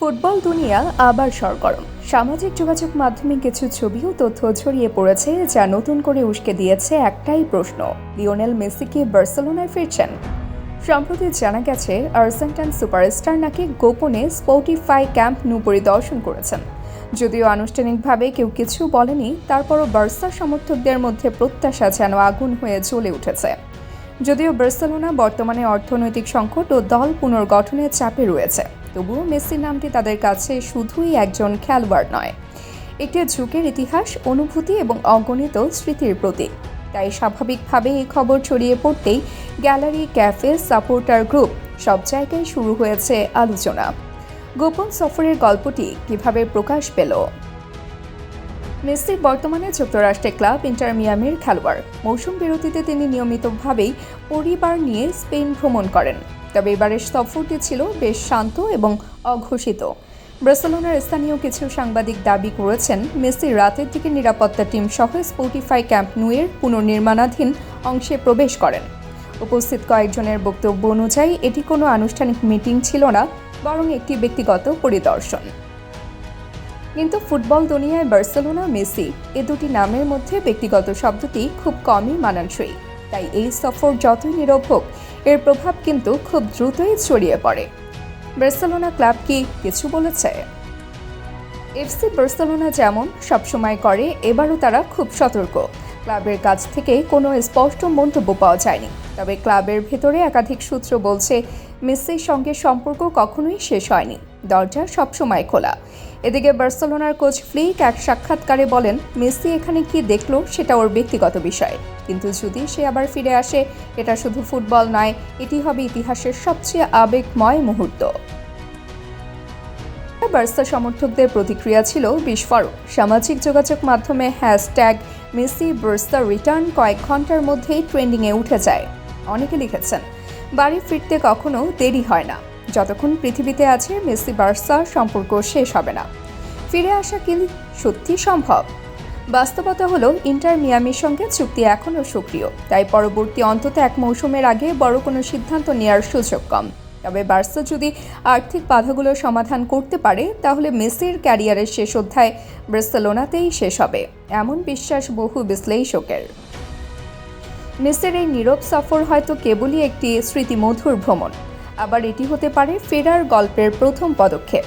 Football দুনিয়া আবার সরগরম। সামাজিক যোগাযোগ মাধ্যমে কিছু ছবি ও তথ্য ছড়িয়ে পড়েছে, যা নতুন করে উস্কে দিয়েছে একটাই প্রশ্ন: লিওনেল মেসি কি বার্সেলোনায় ফিরছেন? সম্প্রতি জানা গেছে, আর্জেন্টাইন সুপারস্টার নাকি গোপনে স্পটিফাই ক্যাম্প নু পরিদর্শন করেছেন। যদিও আনুষ্ঠানিকভাবে কেউ কিছু বলেনি, তারপরও বার্সা সমর্থকদের মধ্যে প্রত্যাশা যেন আগুন হয়ে জ্বলে উঠেছে। যদিও বার্সেলোনা বর্তমানে অর্থনৈতিক সংকট ও দল পুনর্গঠনের চাপে রয়েছে, তবুও মেসির নামটি তাদের কাছে শুধুই একজন খেলোয়াড় নয়, একটি যুগের ইতিহাস, অনুভূতি এবং অগণিত স্মৃতির প্রতীক। তাই স্বাভাবিকভাবে এই খবর ছড়িয়ে পড়তেই গ্যালারি, ক্যাফে, সাপোর্টার গ্রুপ সব জায়গায় শুরু হয়েছে আলোচনা। গোপন সফরের গল্পটি কিভাবে প্রকাশ পেল? মেসি বর্তমানে যুক্তরাষ্ট্রের ক্লাব ইন্টার মিয়ামির খেলোয়াড়। মৌসুম বিরতিতে তিনি নিয়মিতভাবেই পরিবার নিয়ে স্পেন ভ্রমণ করেন। তবে এবারের সফরটি ছিল বেশ শান্ত এবং অঘোষিত। বার্সেলোনার স্থানীয় কিছু সাংবাদিক দাবি করেছেন, মেসি রাতের দিকে নিরাপত্তা টিম সহ স্পটিফাই ক্যাম্প নুয়ের পুনর্নির্মাণাধীন অংশে প্রবেশ করেন। উপস্থিত কয়েকজনের বক্তব্য অনুযায়ী এটি কোনো আনুষ্ঠানিক মিটিং ছিল না, বরং একটি ব্যক্তিগত পরিদর্শন। কিন্তু ফুটবল দুনিয়ায় বার্সেলোনা, মেসি এ দুটি নামের মধ্যে ব্যক্তিগত শব্দটি খুব কমই মানানসই। তাই এই সফর যতই নীরব হোক, এর প্রভাব কিন্তু খুব দ্রুতই ছড়িয়ে পড়ে। বার্সেলোনা ক্লাব কি কিছু বলেছে? এফসি বার্সেলোনা যেমন সবসময় করে, এবারও তারা খুব সতর্ক। ক্লাবের কাছ থেকে কোনো স্পষ্ট মন্তব্য পাওয়া যায়নি। তবে ক্লাবের ভেতরে একাধিক সূত্র বলছে, মেসির সঙ্গে সম্পর্ক কখনোই শেষ হয়নি, দরজা সবসময় খোলা। এদিকে বার্সেলোনার কোচ ফ্লিক এক সাক্ষাৎকারে বলেন, মেসি এখানে কি দেখলো সেটা ওর ব্যক্তিগত বিষয়, কিন্তু যদি সে আবার ফিরে আসে, এটা শুধু ফুটবল নয়, এটি হবে ইতিহাসের সবচেয়ে আবেগময় মুহূর্ত। বার্সা সমর্থকদের প্রতিক্রিয়া ছিল বিস্ফোরক। সামাজিক যোগাযোগ মাধ্যমে হ্যাশট্যাগ মেসি বার্সা রিটার্ন কয়েক ঘন্টার মধ্যেই ট্রেন্ডিংয়ে উঠে যায়। অনেকে লিখেছেন, বাড়ি ফিরতে কখনো দেরি হয় না, যতক্ষণ পৃথিবীতে আছে মেসি বার্সা সম্পর্ক শেষ হবে না। ফিরে আসা কি সত্যি সম্ভব? বাস্তবতা হলো, ইন্টার মিয়ামির সঙ্গে চুক্তি এখনও সক্রিয়, তাই পরবর্তী অন্তত এক মৌসুমের আগে বড় কোনো সিদ্ধান্ত নেওয়ার সুযোগ কম। তবে বার্সা যদি আর্থিক বাধাগুলো সমাধান করতে পারে, তাহলে মেসির ক্যারিয়ারের শেষ অধ্যায় বার্সেলোনাতেই শেষ হবে, এমন বিশ্বাস বহু বিশ্লেষকের। মেসির এই নীরব সফর হয়তো কেবলই একটি স্মৃতিমধুর ভ্রমণ, আবার এটি হতে পারে ফেরার গল্পের প্রথম পদক্ষেপ।